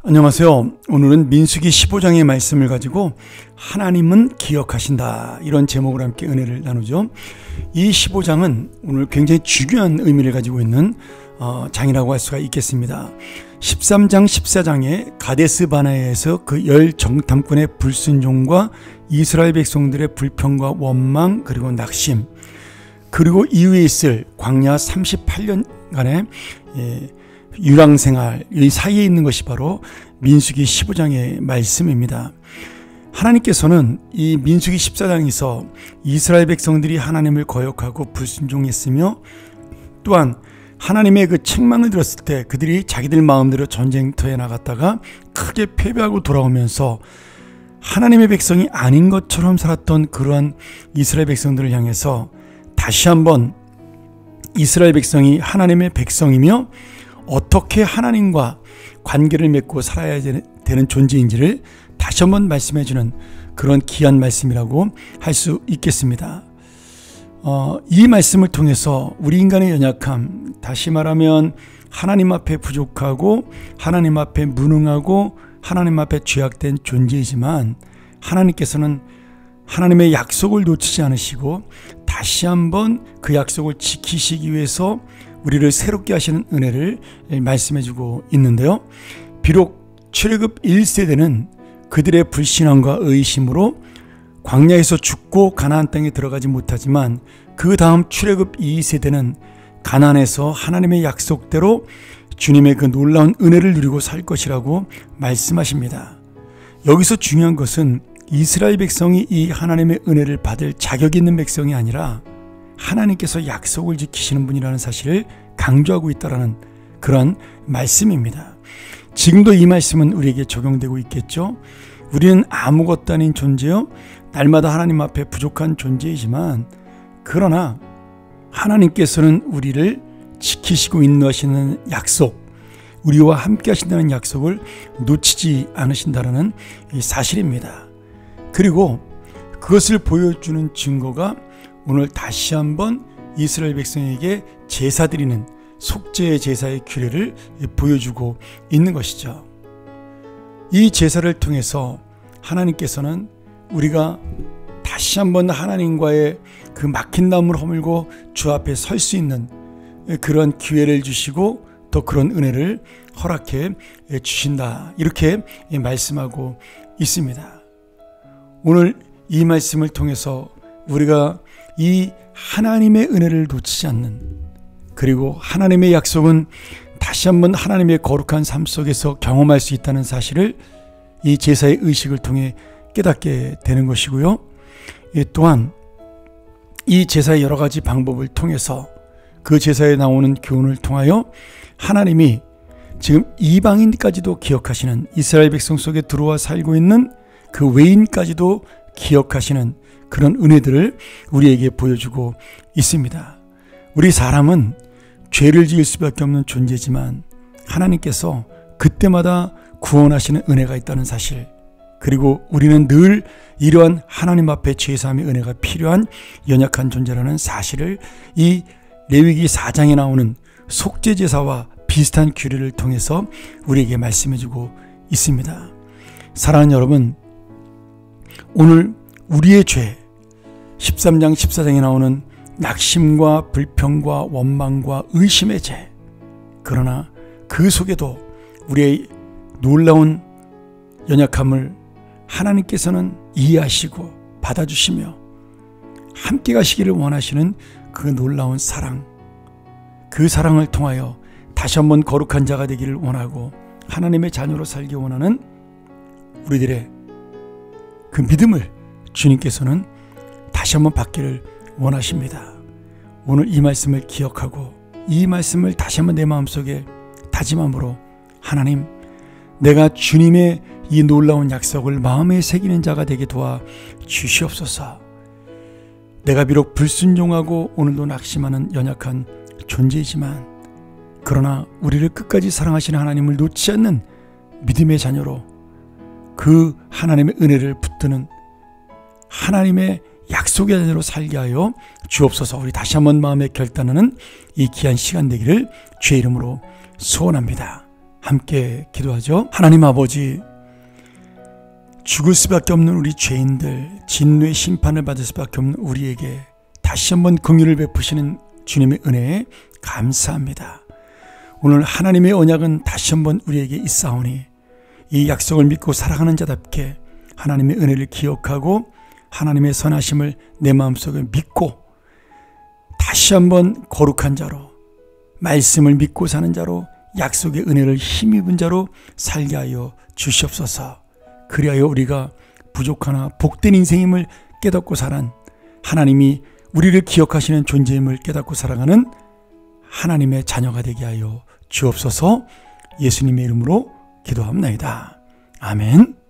안녕하세요. 오늘은 민수기 15장의 말씀을 가지고 하나님은 기억하신다, 이런 제목으로 함께 은혜를 나누죠. 이 15장은 오늘 굉장히 중요한 의미를 가지고 있는 장이라고 할 수가 있겠습니다. 13장 14장에 가데스 바네아에서 그 열 정탐꾼의 불순종과 이스라엘 백성들의 불평과 원망, 그리고 낙심, 그리고 이후에 있을 광야 38년간의 유랑생활, 이 사이에 있는 것이 바로 민수기 15장의 말씀입니다. 하나님께서는 이 민수기 14장에서 이스라엘 백성들이 하나님을 거역하고 불순종했으며, 또한 하나님의 그 책망을 들었을 때 그들이 자기들 마음대로 전쟁터에 나갔다가 크게 패배하고 돌아오면서 하나님의 백성이 아닌 것처럼 살았던 그러한 이스라엘 백성들을 향해서 다시 한번 이스라엘 백성이 하나님의 백성이며 어떻게 하나님과 관계를 맺고 살아야 되는 존재인지를 다시 한번 말씀해 주는 그런 귀한 말씀이라고 할 수 있겠습니다. 이 말씀을 통해서 우리 인간의 연약함, 다시 말하면 하나님 앞에 부족하고 하나님 앞에 무능하고 하나님 앞에 죄악된 존재이지만, 하나님께서는 하나님의 약속을 놓치지 않으시고 다시 한번 그 약속을 지키시기 위해서 우리를 새롭게 하시는 은혜를 말씀해 주고 있는데요. 비록 출애굽 1세대는 그들의 불신앙과 의심으로 광야에서 죽고 가나안 땅에 들어가지 못하지만, 그 다음 출애굽 2세대는 가나안에서 하나님의 약속대로 주님의 그 놀라운 은혜를 누리고 살 것이라고 말씀하십니다. 여기서 중요한 것은 이스라엘 백성이 이 하나님의 은혜를 받을 자격이 있는 백성이 아니라 하나님께서 약속을 지키시는 분이라는 사실을 강조하고 있다는 그런 말씀입니다. 지금도 이 말씀은 우리에게 적용되고 있겠죠. 우리는 아무것도 아닌 존재요, 날마다 하나님 앞에 부족한 존재이지만, 그러나 하나님께서는 우리를 지키시고 인도하시는 약속, 우리와 함께 하신다는 약속을 놓치지 않으신다는 이 사실입니다. 그리고 그것을 보여주는 증거가 오늘 다시 한번 이스라엘 백성에게 제사 드리는 속죄의 제사의 규례를 보여주고 있는 것이죠. 이 제사를 통해서 하나님께서는 우리가 다시 한번 하나님과의 그 막힌 나무를 허물고 주 앞에 설 수 있는 그런 기회를 주시고 또 그런 은혜를 허락해 주신다, 이렇게 말씀하고 있습니다. 오늘 이 말씀을 통해서 우리가 이 하나님의 은혜를 놓치지 않는, 그리고 하나님의 약속은 다시 한번 하나님의 거룩한 삶 속에서 경험할 수 있다는 사실을 이 제사의 의식을 통해 깨닫게 되는 것이고요. 또한 이 제사의 여러 가지 방법을 통해서 그 제사에 나오는 교훈을 통하여 하나님이 지금 이방인까지도 기억하시는, 이스라엘 백성 속에 들어와 살고 있는 그 외인까지도 기억하시는 그런 은혜들을 우리에게 보여주고 있습니다. 우리 사람은 죄를 지을 수밖에 없는 존재지만 하나님께서 그때마다 구원하시는 은혜가 있다는 사실, 그리고 우리는 늘 이러한 하나님 앞에 죄사함의 은혜가 필요한 연약한 존재라는 사실을 이 레위기 4장에 나오는 속죄제사와 비슷한 규례를 통해서 우리에게 말씀해주고 있습니다. 사랑하는 여러분, 오늘 우리의 죄, 13장 14장에 나오는 낙심과 불평과 원망과 의심의 죄, 그러나 그 속에도 우리의 놀라운 연약함을 하나님께서는 이해하시고 받아주시며 함께 가시기를 원하시는 그 놀라운 사랑, 그 사랑을 통하여 다시 한번 거룩한 자가 되기를 원하고 하나님의 자녀로 살기 원하는 우리들의 그 믿음을 주님께서는 다시 한번 받기를 원하십니다. 오늘 이 말씀을 기억하고 이 말씀을 다시 한번 내 마음속에 다짐함으로, 하나님, 내가 주님의 이 놀라운 약속을 마음에 새기는 자가 되게 도와 주시옵소서. 내가 비록 불순종하고 오늘도 낙심하는 연약한 존재이지만, 그러나 우리를 끝까지 사랑하시는 하나님을 놓지 않는 믿음의 자녀로 그 하나님의 은혜를 붙드는 하나님의 약속의 자녀로 살게 하여 주옵소서. 우리 다시 한번 마음에 결단하는 이 귀한 시간 되기를 주의 이름으로 소원합니다. 함께 기도하죠. 하나님 아버지, 죽을 수밖에 없는 우리 죄인들, 진노의 심판을 받을 수밖에 없는 우리에게 다시 한번 긍휼을 베푸시는 주님의 은혜에 감사합니다. 오늘 하나님의 언약은 다시 한번 우리에게 있사오니 이 약속을 믿고 살아가는 자답게 하나님의 은혜를 기억하고 하나님의 선하심을 내 마음속에 믿고 다시 한번 거룩한 자로, 말씀을 믿고 사는 자로, 약속의 은혜를 힘입은 자로 살게 하여 주시옵소서. 그리하여 우리가 부족하나 복된 인생임을 깨닫고 살아간, 하나님이 우리를 기억하시는 존재임을 깨닫고 살아가는 하나님의 자녀가 되게 하여 주옵소서. 예수님의 이름으로 기도합니다. 아멘.